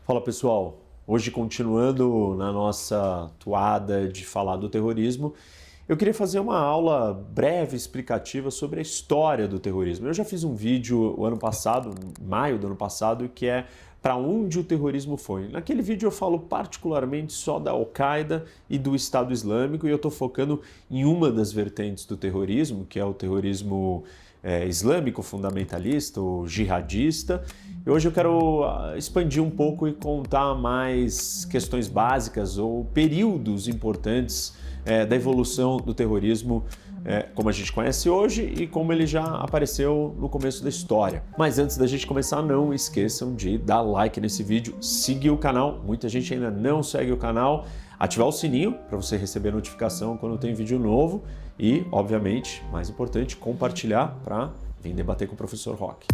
Fala pessoal, hoje continuando na nossa toada de falar do terrorismo, eu queria fazer uma aula breve explicativa sobre a história do terrorismo. Eu já fiz um vídeo o ano passado, em maio do ano passado, que é para onde o terrorismo foi. Naquele vídeo eu falo particularmente só da Al-Qaeda e do Estado Islâmico e eu estou focando em uma das vertentes do terrorismo, que é o terrorismo islâmico fundamentalista ou jihadista. E hoje eu quero expandir um pouco e contar mais questões básicas ou períodos importantes da evolução do terrorismo como a gente conhece hoje e como ele já apareceu no começo da história. Mas antes da gente começar, não esqueçam de dar like nesse vídeo, seguir o canal, muita gente ainda não segue o canal, ativar o sininho para você receber notificação quando tem vídeo novo e, obviamente, mais importante, compartilhar para vir debater com o professor Roque.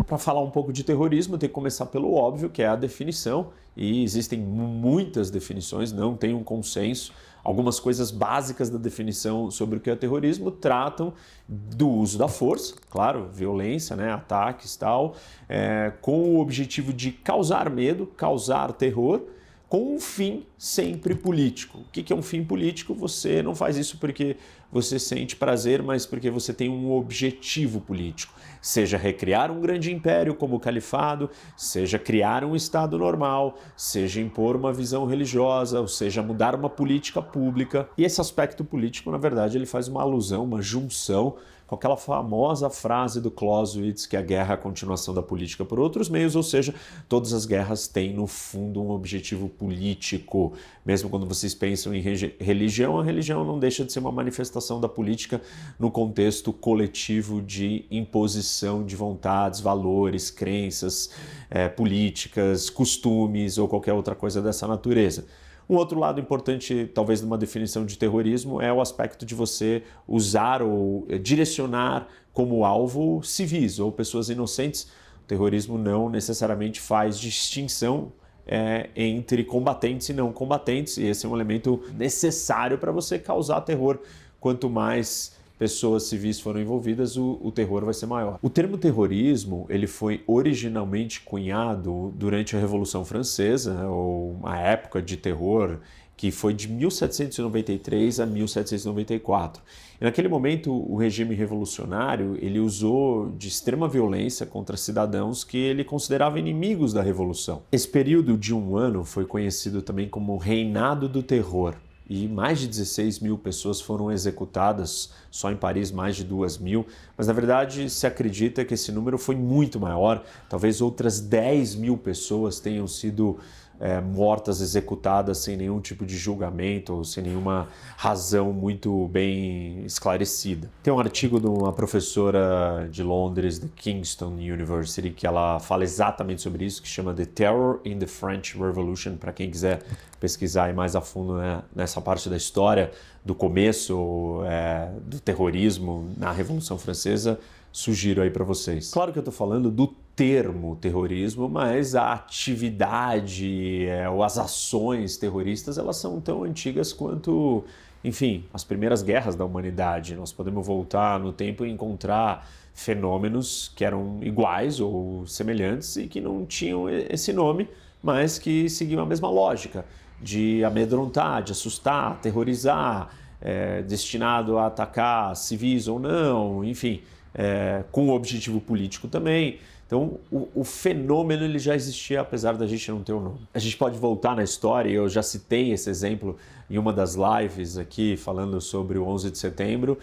Para falar um pouco de terrorismo, tem que começar pelo óbvio, que é a definição, e existem muitas definições, não tem um consenso. Algumas coisas básicas da definição sobre o que é terrorismo tratam do uso da força, claro, violência, ataques e tal, com o objetivo de causar medo, causar terror, com um fim sempre político. O que é um fim político? Você não faz isso porque você sente prazer, mas porque você tem um objetivo político. Seja recriar um grande império como o califado, seja criar um Estado normal, seja impor uma visão religiosa, ou seja, mudar uma política pública. E esse aspecto político, na verdade, ele faz uma alusão, uma junção com aquela famosa frase do Clausewitz, que a guerra é a continuação da política por outros meios, ou seja, todas as guerras têm no fundo um objetivo político. Mesmo quando vocês pensam em religião, a religião não deixa de ser uma manifestação da política no contexto coletivo de imposição de vontades, valores, crenças políticas, costumes ou qualquer outra coisa dessa natureza. Um outro lado importante, talvez, de uma definição de terrorismo é o aspecto de você usar ou direcionar como alvo civis ou pessoas inocentes. O terrorismo não necessariamente faz distinção entre combatentes e não combatentes, e esse é um elemento necessário para você causar terror. Quanto mais pessoas civis foram envolvidas, o terror vai ser maior. O termo terrorismo, ele foi originalmente cunhado durante a Revolução Francesa, ou uma época de terror que foi de 1793 a 1794. E naquele momento, o regime revolucionário, ele usou de extrema violência contra cidadãos que ele considerava inimigos da Revolução. Esse período de um ano foi conhecido também como Reinado do Terror. E mais de 16 mil pessoas foram executadas, só em Paris mais de 2 mil, mas na verdade se acredita que esse número foi muito maior, talvez outras 10 mil pessoas tenham sido mortas, executadas sem nenhum tipo de julgamento ou sem nenhuma razão muito bem esclarecida. Tem um artigo de uma professora de Londres, da Kingston University, que ela fala exatamente sobre isso, que chama The Terror in the French Revolution, para quem quiser pesquisar mais a fundo nessa parte da história, do começo do terrorismo na Revolução Francesa, sugiro aí para vocês. Claro que eu estou falando do termo terrorismo, mas a atividade ou as ações terroristas, elas são tão antigas quanto, enfim, as primeiras guerras da humanidade. Nós podemos voltar no tempo e encontrar fenômenos que eram iguais ou semelhantes e que não tinham esse nome, mas que seguiam a mesma lógica de amedrontar, de assustar, aterrorizar, destinado a atacar civis ou não, enfim, com objetivo político também. Então, o fenômeno ele já existia, apesar da gente não ter o nome. A gente pode voltar na história, eu já citei esse exemplo em uma das lives aqui, falando sobre o 11 de setembro,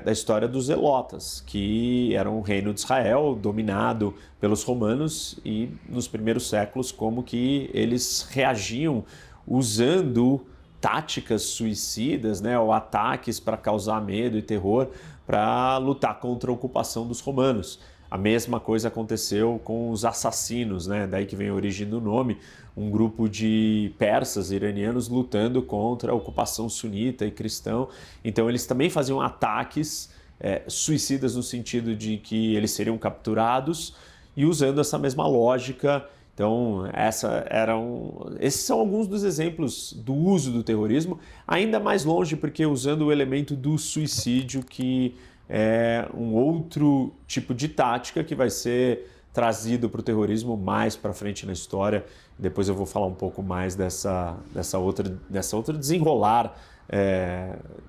da história dos Zelotas, que eram um reino de Israel dominado pelos romanos e nos primeiros séculos como que eles reagiam usando táticas suicidas, ou ataques para causar medo e terror para lutar contra a ocupação dos romanos. A mesma coisa aconteceu com os assassinos, daí que vem a origem do nome, um grupo de persas iranianos lutando contra a ocupação sunita e cristão. Então eles também faziam ataques suicidas no sentido de que eles seriam capturados e usando essa mesma lógica Então, esses são alguns dos exemplos do uso do terrorismo, ainda mais longe porque usando o elemento do suicídio, que é um outro tipo de tática que vai ser trazido para o terrorismo mais para frente na história. Depois eu vou falar um pouco mais dessa outra desenrolar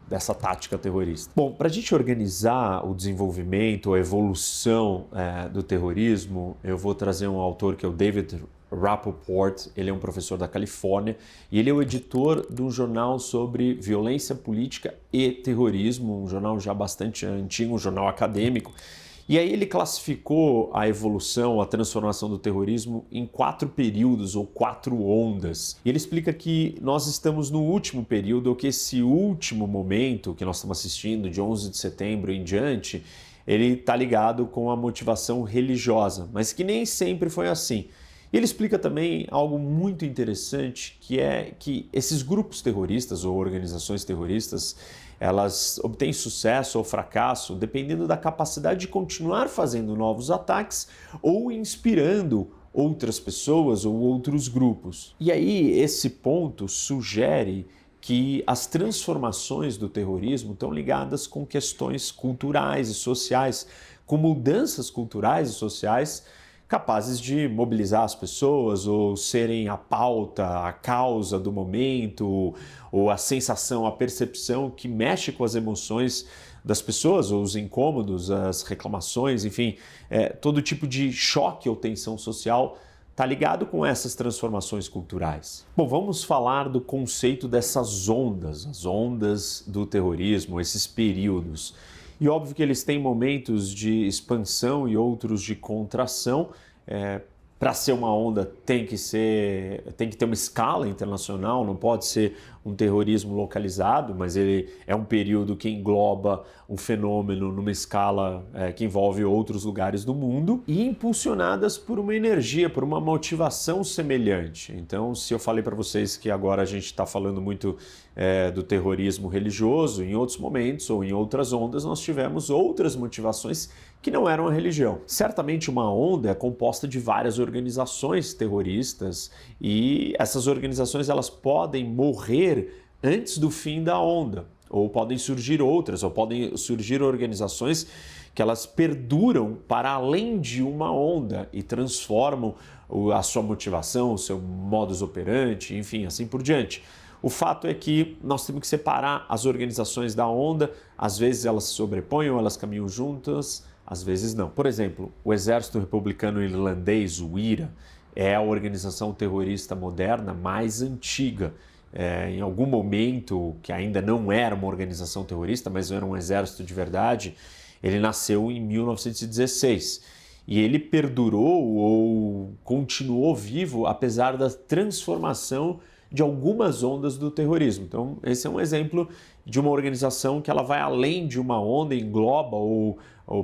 dessa tática terrorista. Bom, para a gente organizar o desenvolvimento, a evolução do terrorismo, eu vou trazer um autor que é o David Rappaport. Ele é um professor da Califórnia e ele é o editor de um jornal sobre violência política e terrorismo, um jornal já bastante antigo, um jornal acadêmico. E aí ele classificou a evolução, a transformação do terrorismo em 4 períodos ou 4 ondas. E ele explica que nós estamos no último período, ou que esse último momento que nós estamos assistindo, de 11 de setembro em diante, ele está ligado com a motivação religiosa, mas que nem sempre foi assim. E ele explica também algo muito interessante, que é que esses grupos terroristas ou organizações terroristas, elas obtêm sucesso ou fracasso dependendo da capacidade de continuar fazendo novos ataques ou inspirando outras pessoas ou outros grupos. E aí esse ponto sugere que as transformações do terrorismo estão ligadas com questões culturais e sociais, com mudanças culturais e sociais capazes de mobilizar as pessoas ou serem a pauta, a causa do momento, ou a sensação, a percepção que mexe com as emoções das pessoas, ou os incômodos, as reclamações, enfim, todo tipo de choque ou tensão social está ligado com essas transformações culturais. Bom, vamos falar do conceito dessas ondas, as ondas do terrorismo, esses períodos. E óbvio que eles têm momentos de expansão e outros de contração. Para ser uma onda tem que ter uma escala internacional, não pode ser um terrorismo localizado, mas ele é um período que engloba um fenômeno numa escala que envolve outros lugares do mundo e impulsionadas por uma energia, por uma motivação semelhante. Então, se eu falei para vocês que agora a gente está falando muito do terrorismo religioso, em outros momentos ou em outras ondas nós tivemos outras motivações que não eram a religião. Certamente uma onda é composta de várias organizações terroristas e essas organizações elas podem morrer antes do fim da onda, ou podem surgir outras, ou podem surgir organizações que elas perduram para além de uma onda e transformam a sua motivação, o seu modus operandi, enfim, assim por diante. O fato é que nós temos que separar as organizações da onda, às vezes elas se sobrepõem ou elas caminham juntas, às vezes não. Por exemplo, o Exército Republicano Irlandês, o IRA, é a organização terrorista moderna mais antiga. Em algum momento, que ainda não era uma organização terrorista, mas era um exército de verdade, ele nasceu em 1916. E ele perdurou ou continuou vivo apesar da transformação de algumas ondas do terrorismo. Então, esse é um exemplo de uma organização que ela vai além de uma onda, engloba ou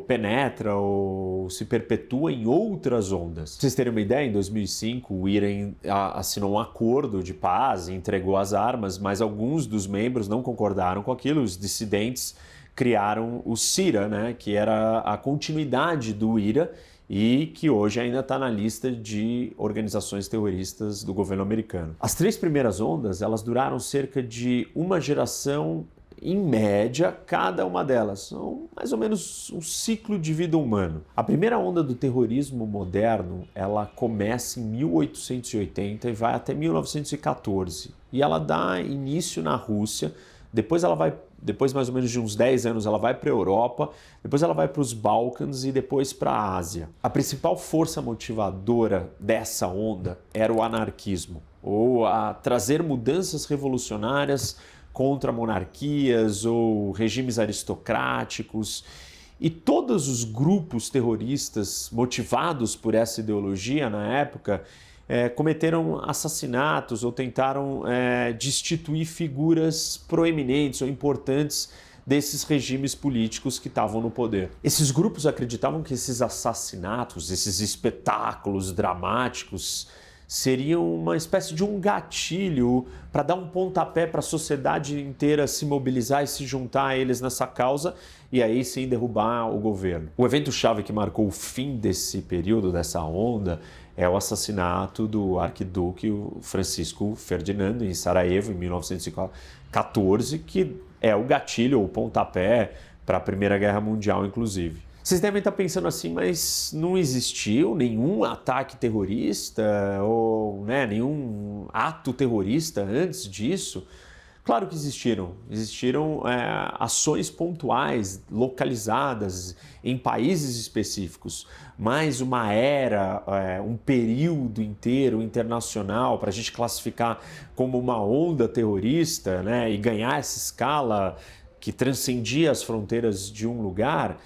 penetra ou se perpetua em outras ondas. Pra vocês terem uma ideia, em 2005 o IRA assinou um acordo de paz e entregou as armas, mas alguns dos membros não concordaram com aquilo, os dissidentes criaram o CIRA, né, que era a continuidade do IRA e que hoje ainda está na lista de organizações terroristas do governo americano. As 3 primeiras ondas, elas duraram cerca de uma geração em média, cada uma delas. São mais ou menos um ciclo de vida humano. A primeira onda do terrorismo moderno, ela começa em 1880 e vai até 1914. E ela dá início na Rússia, depois mais ou menos de uns 10 anos ela vai para a Europa, depois ela vai para os Balcãs e depois para a Ásia. A principal força motivadora dessa onda era o anarquismo, ou a trazer mudanças revolucionárias contra monarquias ou regimes aristocráticos. E todos os grupos terroristas motivados por essa ideologia na época cometeram assassinatos ou tentaram destituir figuras proeminentes ou importantes desses regimes políticos que estavam no poder. Esses grupos acreditavam que esses assassinatos, esses espetáculos dramáticos, seriam uma espécie de um gatilho para dar um pontapé para a sociedade inteira se mobilizar e se juntar a eles nessa causa e aí sim derrubar o governo. O evento-chave que marcou o fim desse período, dessa onda, é o assassinato do arquiduque Francisco Ferdinando em Sarajevo, em 1914, que é o gatilho, o pontapé para a Primeira Guerra Mundial, inclusive. Vocês devem estar pensando assim, mas não existiu nenhum ataque terrorista ou nenhum ato terrorista antes disso? Claro que existiram. Existiram ações pontuais, localizadas em países específicos, mas uma era, um período inteiro internacional para a gente classificar como uma onda terrorista, né, e ganhar essa escala que transcendia as fronteiras de um lugar.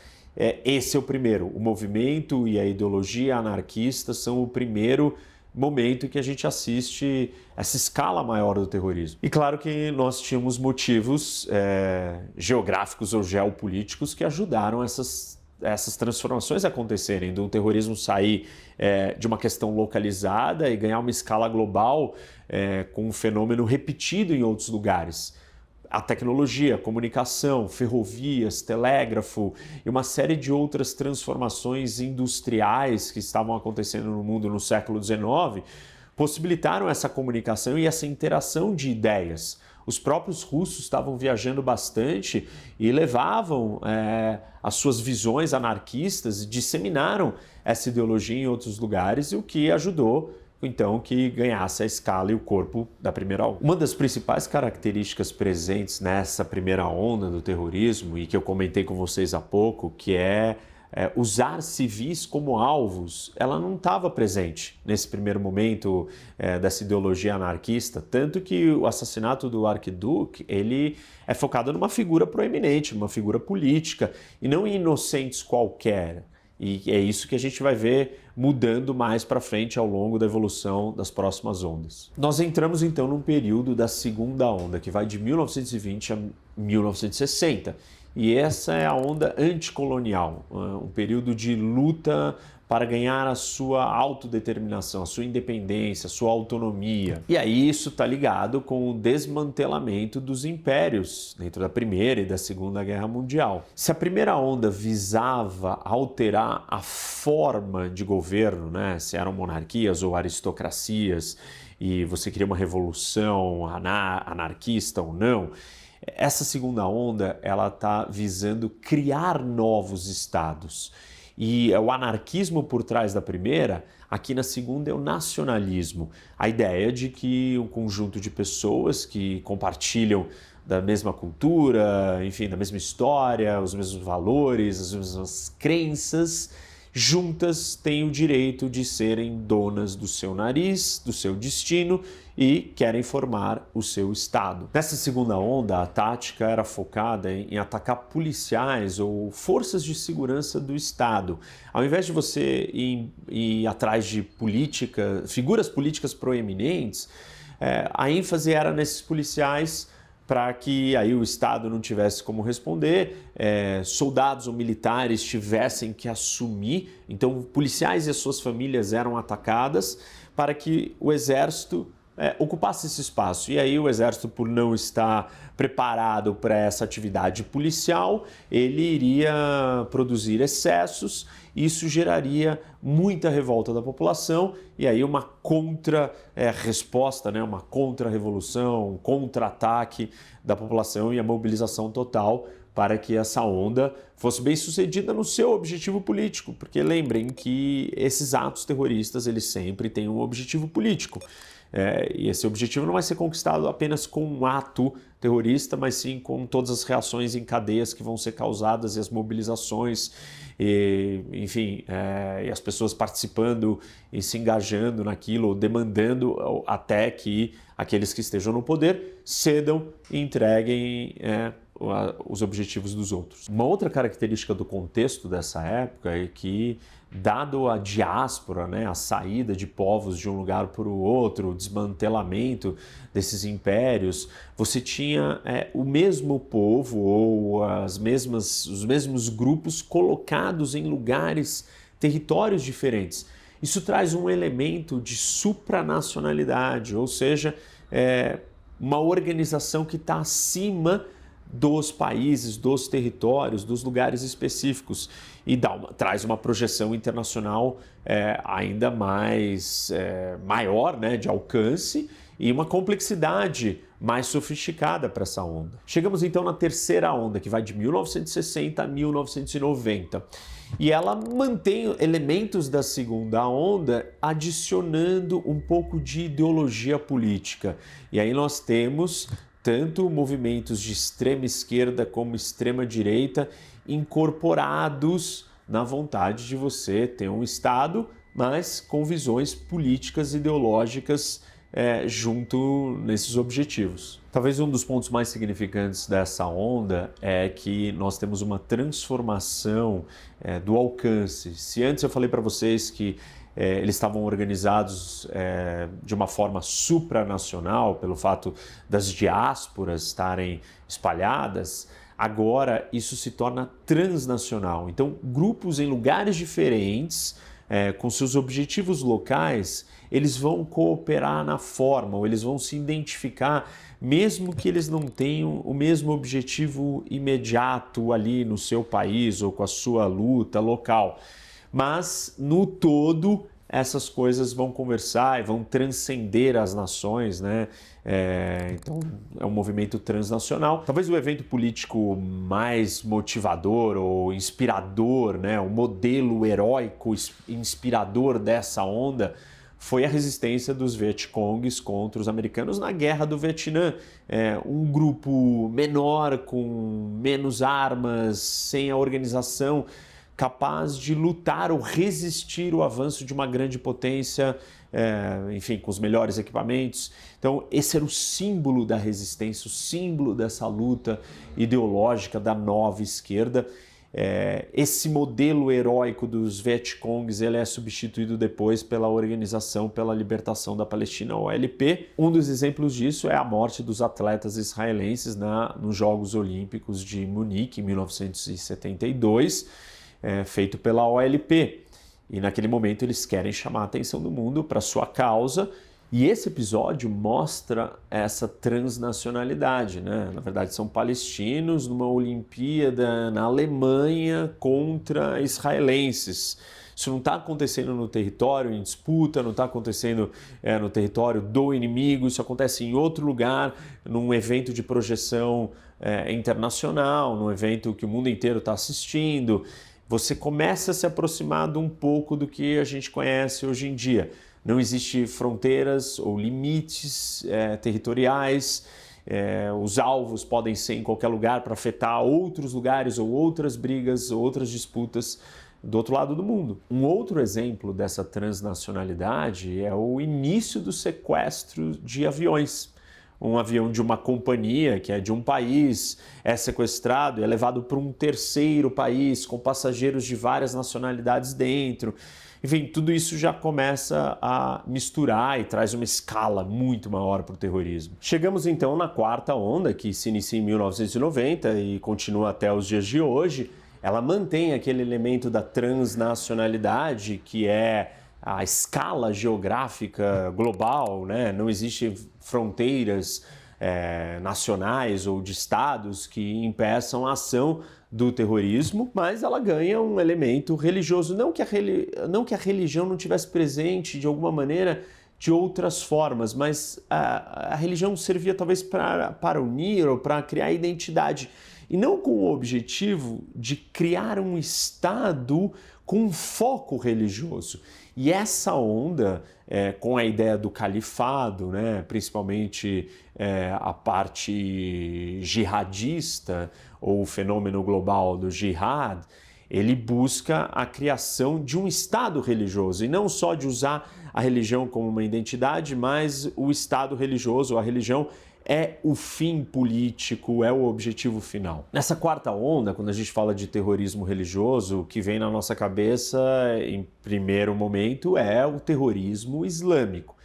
Esse é o primeiro. O movimento e a ideologia anarquista são o primeiro momento em que a gente assiste essa escala maior do terrorismo. E claro que nós tínhamos motivos geográficos ou geopolíticos que ajudaram essas transformações acontecerem, do terrorismo sair de uma questão localizada e ganhar uma escala global com um fenômeno repetido em outros lugares. A tecnologia, comunicação, ferrovias, telégrafo e uma série de outras transformações industriais que estavam acontecendo no mundo no século XIX possibilitaram essa comunicação e essa interação de ideias. Os próprios russos estavam viajando bastante e levavam as suas visões anarquistas e disseminaram essa ideologia em outros lugares, o que ajudou então que ganhasse a escala e o corpo da primeira onda. Uma das principais características presentes nessa primeira onda do terrorismo, e que eu comentei com vocês há pouco, que é usar civis como alvos, ela não estava presente nesse primeiro momento dessa ideologia anarquista, tanto que o assassinato do arquiduque, ele é focado numa figura proeminente, uma figura política, e não em inocentes qualquer. E é isso que a gente vai ver mudando mais para frente ao longo da evolução das próximas ondas. Nós entramos então num período da segunda onda, que vai de 1920 a 1960. E essa é a onda anticolonial, um período de luta para ganhar a sua autodeterminação, a sua independência, a sua autonomia. E aí isso está ligado com o desmantelamento dos impérios dentro da Primeira e da Segunda Guerra Mundial. Se a primeira onda visava alterar a forma de governo, né, se eram monarquias ou aristocracias, e você queria uma revolução anarquista ou não, essa segunda onda ela está visando criar novos estados. E o anarquismo por trás da primeira, aqui na segunda é o nacionalismo. A ideia de que um conjunto de pessoas que compartilham da mesma cultura, enfim, da mesma história, os mesmos valores, as mesmas crenças, juntas têm o direito de serem donas do seu nariz, do seu destino e querem formar o seu Estado. Nessa segunda onda, a tática era focada em atacar policiais ou forças de segurança do Estado. Ao invés de você ir atrás de figuras políticas proeminentes, a ênfase era nesses policiais para que aí o Estado não tivesse como responder, soldados ou militares tivessem que assumir, então policiais e as suas famílias eram atacadas para que o Exército ocupasse esse espaço. E aí o Exército, por não estar preparado para essa atividade policial, ele iria produzir excessos, e isso geraria muita revolta da população e aí uma contra-resposta, uma contra-revolução, um contra-ataque da população e a mobilização total para que essa onda fosse bem sucedida no seu objetivo político, porque lembrem que esses atos terroristas eles sempre têm um objetivo político. E esse objetivo não vai ser conquistado apenas com um ato terrorista, mas sim com todas as reações em cadeias que vão ser causadas e as mobilizações, enfim, e as pessoas participando e se engajando naquilo, demandando até que aqueles que estejam no poder cedam e entreguem os objetivos dos outros. Uma outra característica do contexto dessa época é que, dado a diáspora, a saída de povos de um lugar para o outro, o desmantelamento desses impérios, você tinha o mesmo povo ou os mesmos grupos colocados em lugares, territórios diferentes. Isso traz um elemento de supranacionalidade, ou seja, uma organização que está acima dos países, dos territórios, dos lugares específicos e traz uma projeção internacional ainda mais maior, né, de alcance e uma complexidade mais sofisticada para essa onda. Chegamos então na terceira onda, que vai de 1960 a 1990. E ela mantém elementos da segunda onda, adicionando um pouco de ideologia política. E aí nós temos tanto movimentos de extrema esquerda como extrema direita incorporados na vontade de você ter um Estado, mas com visões políticas, ideológicas junto nesses objetivos. Talvez um dos pontos mais significantes dessa onda é que nós temos uma transformação do alcance. Se antes eu falei para vocês que eles estavam organizados de uma forma supranacional, pelo fato das diásporas estarem espalhadas, agora isso se torna transnacional. Então, grupos em lugares diferentes, com seus objetivos locais, eles vão cooperar na forma, ou eles vão se identificar, mesmo que eles não tenham o mesmo objetivo imediato ali no seu país ou com a sua luta local. Mas, no todo, essas coisas vão conversar e vão transcender as nações, né? Então, é um movimento transnacional. Talvez o evento político mais motivador ou inspirador, né? O modelo heróico inspirador dessa onda foi a resistência dos Vietcongues contra os americanos na Guerra do Vietnã. Um grupo menor, com menos armas, sem a organização, capaz de lutar ou resistir o avanço de uma grande potência, enfim, com os melhores equipamentos. Então, esse era o símbolo da resistência, o símbolo dessa luta ideológica da nova esquerda. Esse modelo heróico dos Vietcongues ele é substituído depois pela Organização pela Libertação da Palestina, OLP. Um dos exemplos disso é a morte dos atletas israelenses nos Jogos Olímpicos de Munique, em 1972, feito pela OLP. E naquele momento eles querem chamar a atenção do mundo para sua causa. E esse episódio mostra essa transnacionalidade, né? Na verdade, são palestinos numa Olimpíada na Alemanha contra israelenses. Isso não está acontecendo no território em disputa, não está acontecendo no território do inimigo, isso acontece em outro lugar, num evento de projeção internacional, num evento que o mundo inteiro está assistindo. Você começa a se aproximar de um pouco do que a gente conhece hoje em dia. Não existem fronteiras ou limites territoriais, os alvos podem ser em qualquer lugar para afetar outros lugares ou outras brigas ou outras disputas do outro lado do mundo. Um outro exemplo dessa transnacionalidade é o início do sequestro de aviões. Um avião de uma companhia, que é de um país, é sequestrado, é levado para um terceiro país, com passageiros de várias nacionalidades dentro. Enfim, tudo isso já começa a misturar e traz uma escala muito maior para o terrorismo. Chegamos então na quarta onda, que se inicia em 1990 e continua até os dias de hoje. Ela mantém aquele elemento da transnacionalidade, que é a escala geográfica global, né? Não existem fronteiras nacionais ou de estados que impeçam a ação do terrorismo, mas ela ganha um elemento religioso. Não que a religião não tivesse presente de alguma maneira de outras formas, mas a religião servia talvez para unir ou para criar identidade, e não com o objetivo de criar um Estado com um foco religioso. E essa onda, com a ideia do califado, né, principalmente a parte jihadista, ou o fenômeno global do jihad, ele busca a criação de um Estado religioso, e não só de usar a religião como uma identidade, mas o Estado religioso, a religião, é o fim político, é o objetivo final. Nessa quarta onda, quando a gente fala de terrorismo religioso, o que vem na nossa cabeça, em primeiro momento, é o terrorismo islâmico.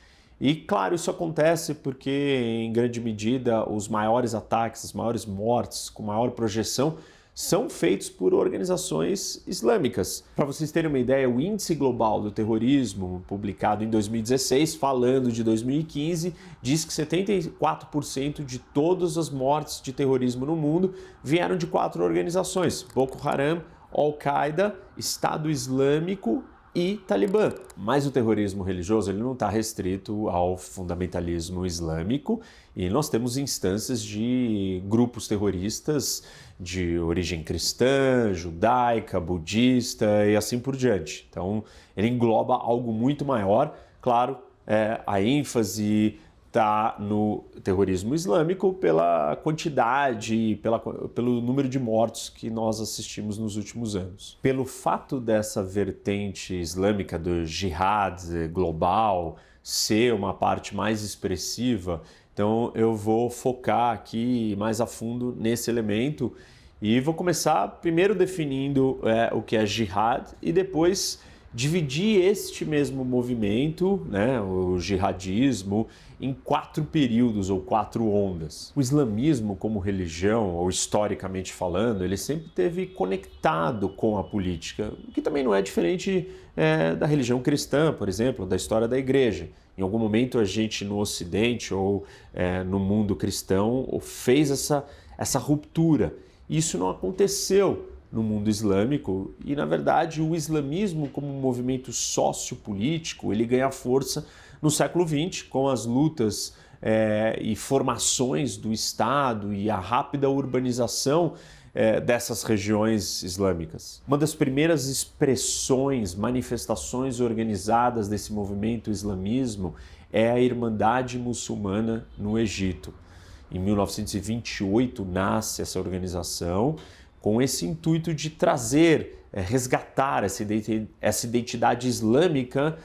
E, claro, isso acontece porque, em grande medida, os maiores ataques, as maiores mortes, com maior projeção, são feitos por organizações islâmicas. Para vocês terem uma ideia, o Índice Global do Terrorismo, publicado em 2016, falando de 2015, diz que 74% de todas as mortes de terrorismo no mundo vieram de 4 organizações: Boko Haram, Al-Qaeda, Estado Islâmico e Talibã. Mas o terrorismo religioso ele não está restrito ao fundamentalismo islâmico, e nós temos instâncias de grupos terroristas de origem cristã, judaica, budista e assim por diante. Então ele engloba algo muito maior. Claro, a ênfase está no terrorismo islâmico pela quantidade, pelo número de mortos que nós assistimos nos últimos anos. Pelo fato dessa vertente islâmica do jihad global ser uma parte mais expressiva, então eu vou focar aqui mais a fundo nesse elemento e vou começar primeiro definindo o que é jihad e depois dividir este mesmo movimento, o jihadismo, em 4 períodos ou 4 ondas. O islamismo como religião, ou historicamente falando, ele sempre esteve conectado com a política, o que também não é diferente da religião cristã, por exemplo, da história da igreja. Em algum momento a gente no Ocidente ou no mundo cristão fez essa ruptura. Isso não aconteceu no mundo islâmico e, na verdade, o islamismo como um movimento sociopolítico, ele ganha força no século XX com as lutas e formações do Estado e a rápida urbanização dessas regiões islâmicas. Uma das primeiras expressões, manifestações organizadas desse movimento islamismo é a Irmandade Muçulmana no Egito. Em 1928 nasce essa organização com esse intuito de trazer, resgatar essa identidade islâmica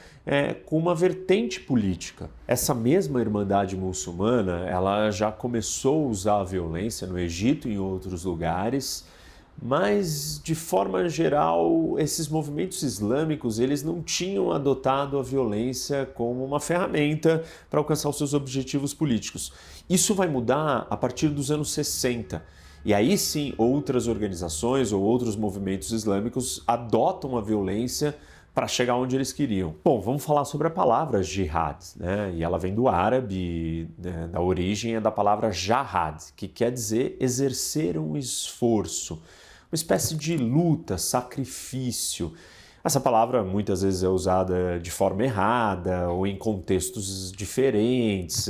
com uma vertente política. Essa mesma Irmandade Muçulmana, ela já começou a usar a violência no Egito e em outros lugares, mas de forma geral, esses movimentos islâmicos, eles não tinham adotado a violência como uma ferramenta para alcançar os seus objetivos políticos. Isso vai mudar a partir dos anos 60. E aí sim, outras organizações ou outros movimentos islâmicos adotam a violência para chegar onde eles queriam. Bom, vamos falar sobre a palavra jihad, E ela vem do árabe, da origem é da palavra jahad, que quer dizer exercer um esforço, uma espécie de luta, sacrifício. Essa palavra muitas vezes é usada de forma errada ou em contextos diferentes,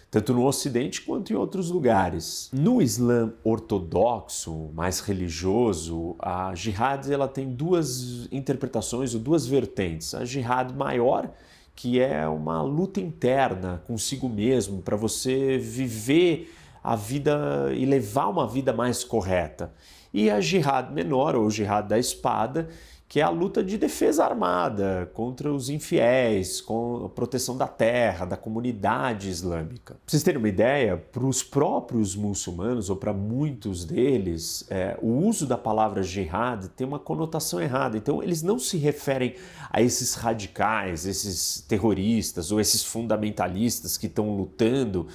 tanto no Ocidente quanto em outros lugares. No Islã ortodoxo, mais religioso, a jihad ela tem 2 interpretações ou 2 vertentes. A jihad maior, que é uma luta interna consigo mesmo, para você viver a vida e levar uma vida mais correta. E a jihad menor, ou jihad da espada, que é a luta de defesa armada contra os infiéis, com a proteção da terra, da comunidade islâmica. Para vocês terem uma ideia, para os próprios muçulmanos, ou para muitos deles, o uso da palavra jihad tem uma conotação errada. Então, eles não se referem a esses radicais, esses terroristas ou esses fundamentalistas que estão lutando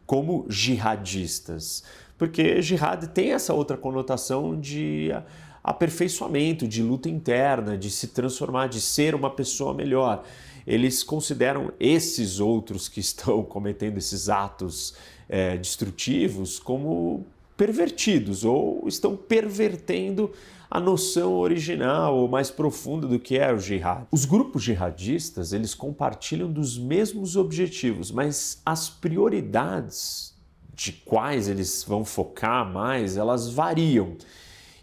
como jihadistas. Porque jihad tem essa outra conotação de aperfeiçoamento, de luta interna, de se transformar, de ser uma pessoa melhor. Eles consideram esses outros que estão cometendo esses atos destrutivos como pervertidos ou estão pervertendo a noção original ou mais profunda do que é o jihad. Os grupos jihadistas, eles compartilham dos mesmos objetivos, mas as prioridades de quais eles vão focar mais, elas variam.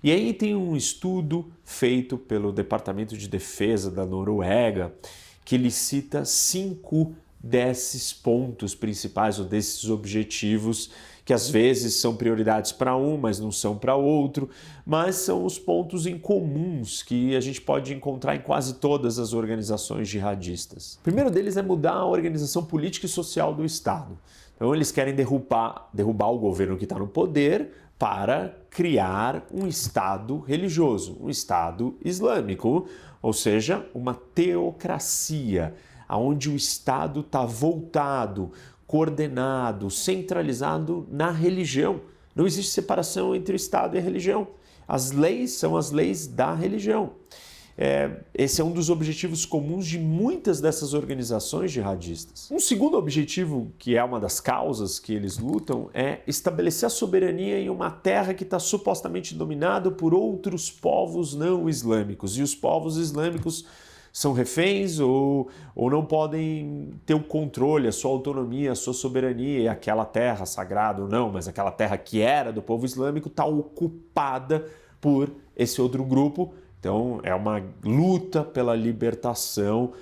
E aí tem um estudo feito pelo Departamento de Defesa da Noruega que ele cita 5 desses pontos principais ou desses objetivos que às vezes são prioridades para um, mas não são para outro, mas são os pontos em comuns que a gente pode encontrar em quase todas as organizações jihadistas. O primeiro deles é mudar a organização política e social do Estado. Então eles querem derrubar o governo que está no poder para criar um Estado religioso, um Estado islâmico, ou seja, uma teocracia, onde o Estado está voltado, coordenado, centralizado na religião. Não existe separação entre o Estado e a religião. As leis são as leis da religião. Esse é um dos objetivos comuns de muitas dessas organizações jihadistas. Um segundo objetivo, que é uma das causas que eles lutam, é estabelecer a soberania em uma terra que está supostamente dominada por outros povos não islâmicos. E os povos islâmicos são reféns ou não podem ter o controle, a sua autonomia, a sua soberania, e aquela terra sagrada ou não, mas aquela terra que era do povo islâmico está ocupada por esse outro grupo. Então, é uma luta pela libertação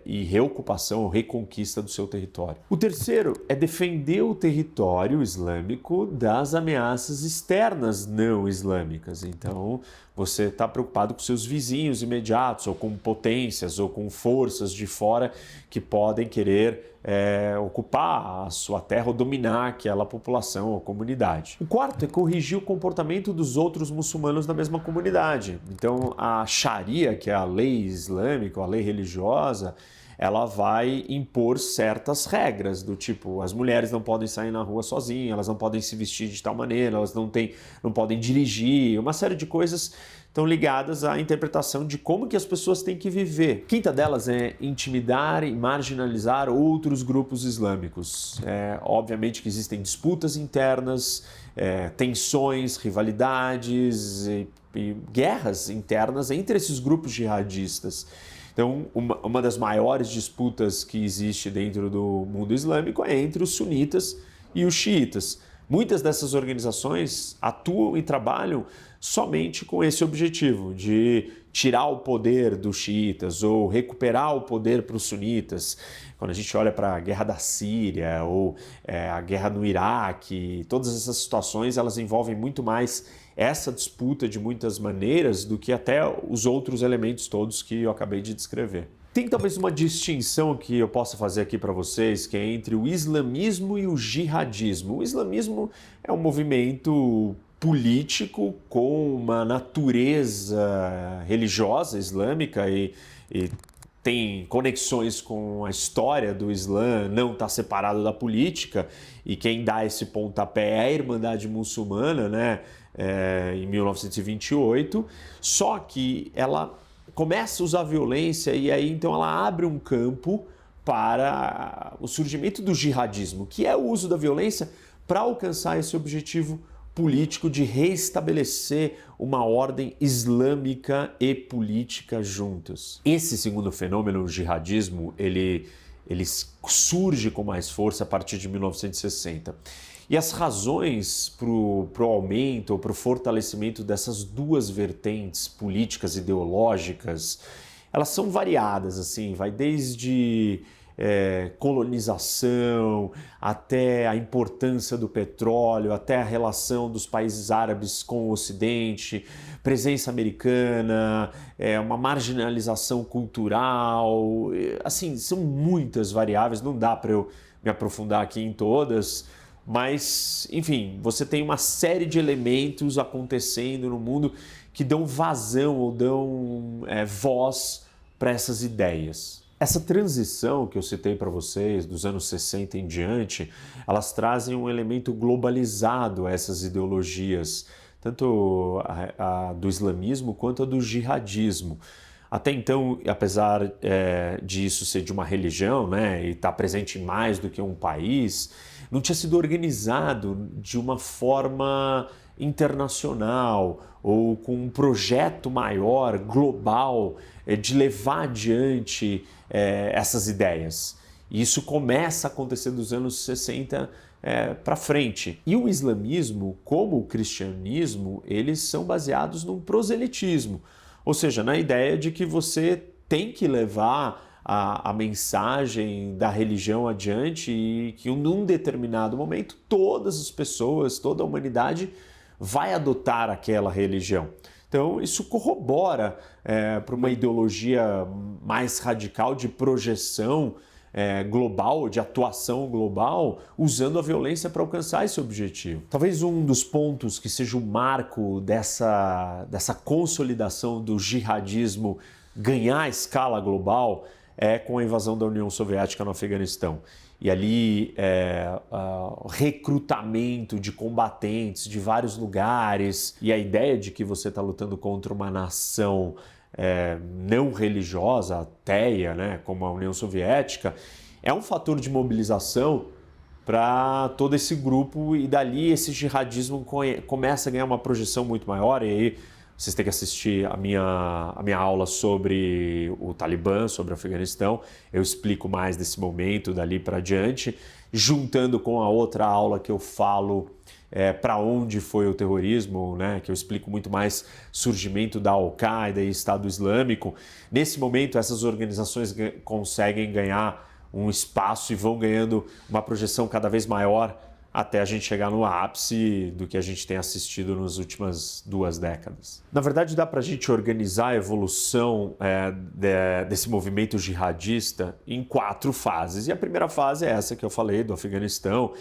e reocupação ou reconquista do seu território. O terceiro é defender o território islâmico das ameaças externas não islâmicas. Então, você está preocupado com seus vizinhos imediatos, ou com potências, ou com forças de fora que podem querer ocupar a sua terra ou dominar aquela população ou comunidade. O quarto é corrigir o comportamento dos outros muçulmanos da mesma comunidade. Então, a Sharia, que é a lei islâmica, a lei religiosa, ela vai impor certas regras, do tipo, as mulheres não podem sair na rua sozinhas, elas não podem se vestir de tal maneira, elas não podem dirigir, uma série de coisas estão ligadas à interpretação de como que as pessoas têm que viver. A quinta delas é intimidar e marginalizar outros grupos islâmicos. Obviamente que existem disputas internas, tensões, rivalidades e guerras internas entre esses grupos jihadistas. Então, uma das maiores disputas que existe dentro do mundo islâmico é entre os sunitas e os xiitas. Muitas dessas organizações atuam e trabalham somente com esse objetivo de tirar o poder dos xiitas ou recuperar o poder para os sunitas. Quando a gente olha para a guerra da Síria ou a guerra no Iraque, todas essas situações elas envolvem muito mais essa disputa de muitas maneiras do que até os outros elementos todos que eu acabei de descrever. Tem talvez uma distinção que eu possa fazer aqui para vocês, que é entre o islamismo e o jihadismo. O islamismo é um movimento político com uma natureza religiosa islâmica e tem conexões com a história do Islã, não está separado da política, e quem dá esse pontapé é a Irmandade Muçulmana, né, em 1928, só que ela começa a usar violência e aí então ela abre um campo para o surgimento do jihadismo, que é o uso da violência para alcançar esse objetivo político de restabelecer uma ordem islâmica e política juntos. Esse segundo fenômeno, o jihadismo, ele surge com mais força a partir de 1960. E as razões para o aumento ou para o fortalecimento dessas duas vertentes políticas ideológicas, elas são variadas, assim, vai desde colonização, até a importância do petróleo, até a relação dos países árabes com o Ocidente, presença americana, uma marginalização cultural, assim, são muitas variáveis, não dá para eu me aprofundar aqui em todas, mas, enfim, você tem uma série de elementos acontecendo no mundo que dão vazão ou dão voz para essas ideias. Essa transição que eu citei para vocês, dos anos 60 em diante, elas trazem um elemento globalizado a essas ideologias, tanto a do islamismo quanto a do jihadismo. Até então, apesar disso ser de uma religião, né, e estar presente em mais do que um país, não tinha sido organizado de uma forma internacional ou com um projeto maior, global, de levar adiante essas ideias. E isso começa a acontecer dos anos 60 para frente. E o islamismo, como o cristianismo, eles são baseados num proselitismo, ou seja, na ideia de que você tem que levar a mensagem da religião adiante e que num determinado momento todas as pessoas, toda a humanidade vai adotar aquela religião. Então isso corrobora para uma ideologia mais radical de projeção global, de atuação global, usando a violência para alcançar esse objetivo. Talvez um dos pontos que seja o marco dessa consolidação do jihadismo ganhar a escala global é com a invasão da União Soviética no Afeganistão. e ali recrutamento de combatentes de vários lugares, e a ideia de que você está lutando contra uma nação não religiosa, ateia, né, como a União Soviética, é um fator de mobilização para todo esse grupo, e dali esse jihadismo começa a ganhar uma projeção muito maior. E aí vocês têm que assistir a minha aula sobre o Talibã, sobre o Afeganistão. Eu explico mais desse momento dali para diante, juntando com a outra aula que eu falo para onde foi o terrorismo, né? Que eu explico muito mais surgimento da Al-Qaeda e Estado Islâmico. Nesse momento, essas organizações conseguem ganhar um espaço e vão ganhando uma projeção cada vez maior até a gente chegar no ápice do que a gente tem assistido nas últimas 2 décadas. Na verdade, dá para a gente organizar a evolução desse movimento jihadista em 4 fases. E a primeira fase é essa que eu falei, do Afeganistão,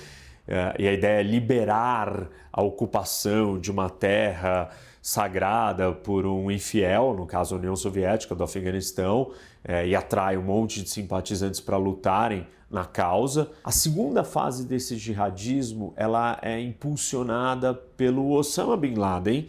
e a ideia é liberar a ocupação de uma terra sagrada por um infiel, no caso a União Soviética do Afeganistão, e atrai um monte de simpatizantes para lutarem na causa. A segunda fase desse jihadismo, ela é impulsionada pelo Osama Bin Laden.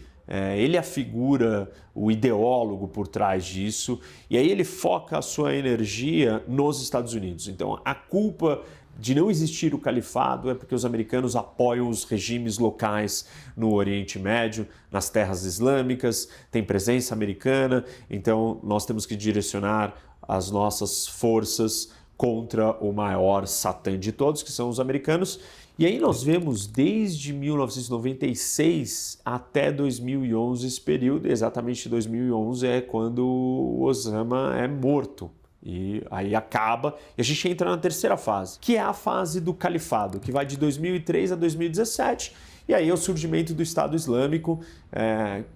Ele é a figura, o ideólogo por trás disso, e aí ele foca a sua energia nos Estados Unidos. Então a culpa de não existir o califado é porque os americanos apoiam os regimes locais no Oriente Médio, nas terras islâmicas, tem presença americana, então nós temos que direcionar as nossas forças contra o maior satã de todos, que são os americanos. E aí nós vemos desde 1996 até 2011 esse período, exatamente 2011 é quando o Osama é morto. E aí acaba, e a gente entra na terceira fase, que é a fase do califado, que vai de 2003 a 2017, e aí é o surgimento do Estado Islâmico,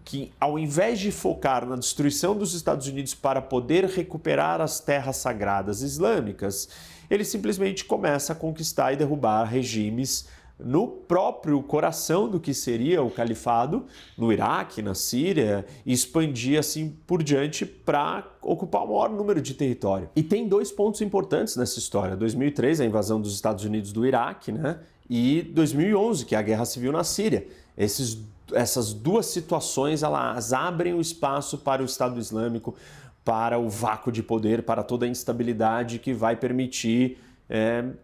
que ao invés de focar na destruição dos Estados Unidos para poder recuperar as terras sagradas islâmicas, ele simplesmente começa a conquistar e derrubar regimes no próprio coração do que seria o califado, no Iraque, na Síria, e expandir assim por diante para ocupar o maior número de território. E tem 2 pontos importantes nessa história. 2003, a invasão dos Estados Unidos do Iraque, né? E 2011, que é a Guerra Civil na Síria. Essas 2 situações, elas abrem o espaço para o Estado Islâmico, para o vácuo de poder, para toda a instabilidade que vai permitir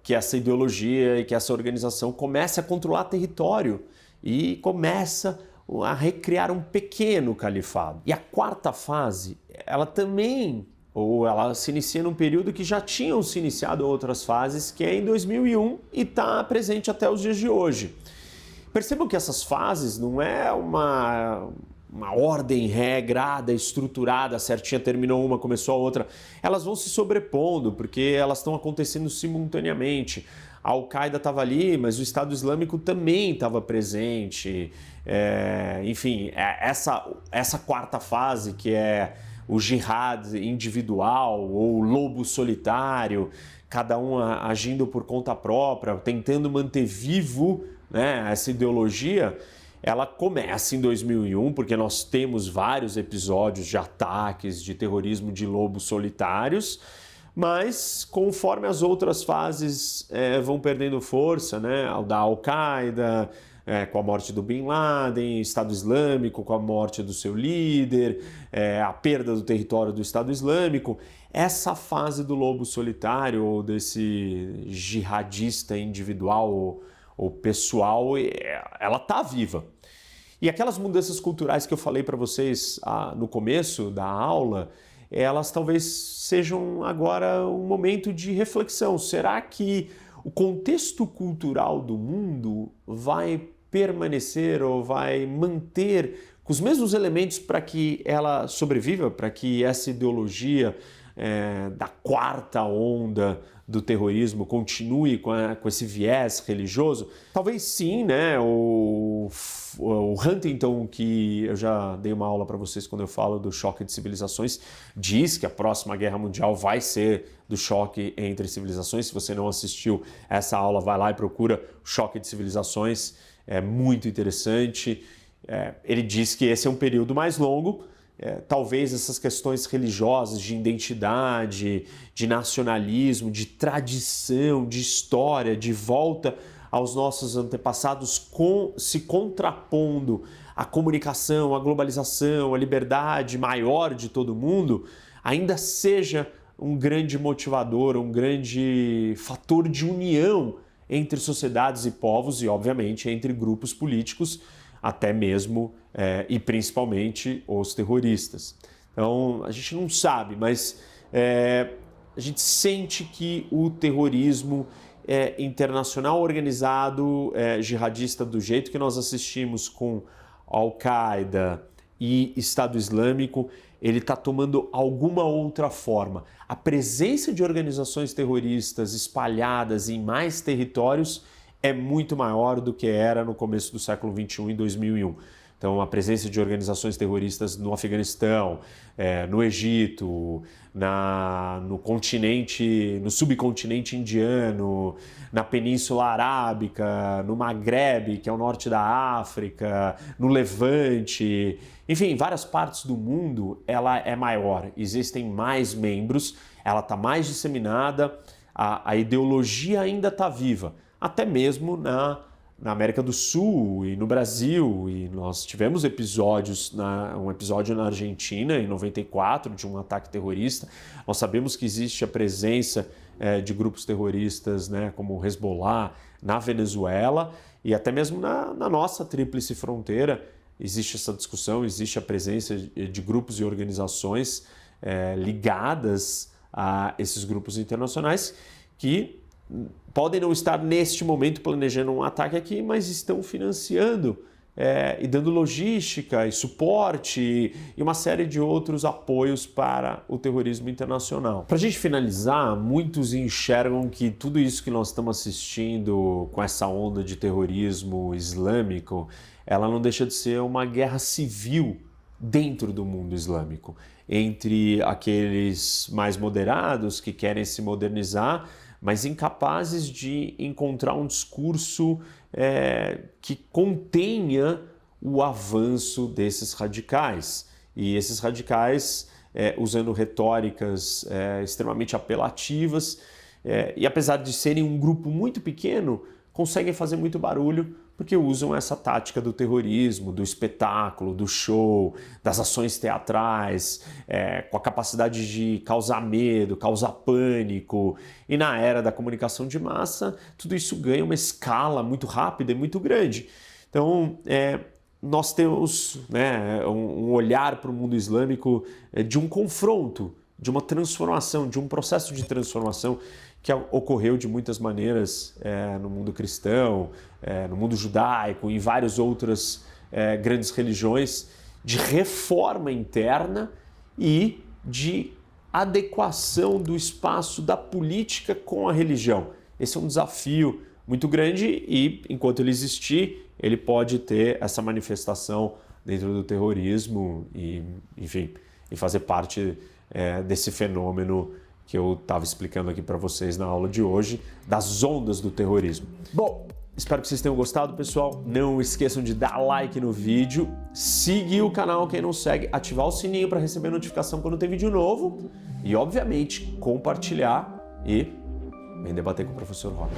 que essa ideologia e que essa organização comece a controlar território e começa a recriar um pequeno califado. E a quarta fase, ela se inicia num período que já tinham se iniciado outras fases, que é em 2001 e está presente até os dias de hoje. Percebam que essas fases não é uma ordem regrada, estruturada, certinha, terminou uma, começou a outra. Elas vão se sobrepondo, porque elas estão acontecendo simultaneamente. A Al-Qaeda estava ali, mas o Estado Islâmico também estava presente. Enfim, essa quarta fase, que é o jihad individual ou lobo solitário, cada um agindo por conta própria, tentando manter vivo, né, essa ideologia, ela começa em 2001, porque nós temos vários episódios de ataques, de terrorismo de lobos solitários, mas conforme as outras fases vão perdendo força, né, o da Al-Qaeda, com a morte do Bin Laden, Estado Islâmico com a morte do seu líder, a perda do território do Estado Islâmico, essa fase do lobo solitário, ou desse jihadista individual ou pessoal, ela está viva. E aquelas mudanças culturais que eu falei para vocês no começo da aula, elas talvez sejam agora um momento de reflexão. Será que o contexto cultural do mundo vai permanecer ou vai manter com os mesmos elementos para que ela sobreviva, para que essa ideologia da quarta onda do terrorismo continue com esse viés religioso? Talvez sim, né? O Huntington, que eu já dei uma aula para vocês quando eu falo do choque de civilizações, diz que a próxima guerra mundial vai ser do choque entre civilizações. Se você não assistiu essa aula, vai lá e procura o choque de civilizações, é muito interessante. Ele diz que esse é um período mais longo, talvez essas questões religiosas, de identidade, de nacionalismo, de tradição, de história, de volta aos nossos antepassados, se contrapondo à comunicação, à globalização, à liberdade maior de todo mundo, ainda seja um grande motivador, um grande fator de união entre sociedades e povos e, obviamente, entre grupos políticos, até mesmo e principalmente os terroristas. Então, a gente não sabe, mas a gente sente que o terrorismo internacional organizado, jihadista, do jeito que nós assistimos com Al-Qaeda e Estado Islâmico, ele está tomando alguma outra forma. A presença de organizações terroristas espalhadas em mais territórios é muito maior do que era no começo do século XXI, em 2001. Então, a presença de organizações terroristas no Afeganistão, no Egito, no subcontinente indiano, na Península Arábica, no Maghreb, que é o norte da África, no Levante, enfim, em várias partes do mundo, ela é maior. Existem mais membros, ela está mais disseminada, a ideologia ainda está viva, até mesmo na América do Sul e no Brasil, e nós tivemos um episódio na Argentina em 94 de um ataque terrorista. Nós sabemos que existe a presença de grupos terroristas, né, como o Hezbollah na Venezuela, e até mesmo na nossa tríplice fronteira existe essa discussão, existe a presença de grupos e organizações ligadas a esses grupos internacionais que podem não estar neste momento planejando um ataque aqui, mas estão financiando e dando logística e suporte e uma série de outros apoios para o terrorismo internacional. Para a gente finalizar, muitos enxergam que tudo isso que nós estamos assistindo com essa onda de terrorismo islâmico, ela não deixa de ser uma guerra civil dentro do mundo islâmico, entre aqueles mais moderados que querem se modernizar, mas incapazes de encontrar um discurso que contenha o avanço desses radicais. E esses radicais, usando retóricas extremamente apelativas, e apesar de serem um grupo muito pequeno, conseguem fazer muito barulho porque usam essa tática do terrorismo, do espetáculo, do show, das ações teatrais, com a capacidade de causar medo, causar pânico. E na era da comunicação de massa, tudo isso ganha uma escala muito rápida e muito grande. Então, nós temos, né, um olhar para o mundo islâmico de um confronto, de uma transformação, de um processo de transformação que ocorreu de muitas maneiras no mundo cristão, no mundo judaico, em várias outras grandes religiões, de reforma interna e de adequação do espaço da política com a religião. Esse é um desafio muito grande e, enquanto ele existir, ele pode ter essa manifestação dentro do terrorismo e, enfim, e fazer parte desse fenômeno que eu estava explicando aqui para vocês na aula de hoje, das ondas do terrorismo. Bom, espero que vocês tenham gostado, pessoal. Não esqueçam de dar like no vídeo, seguir o canal quem não segue, ativar o sininho para receber notificação quando tem vídeo novo e, obviamente, compartilhar e vem debater com o professor Rock.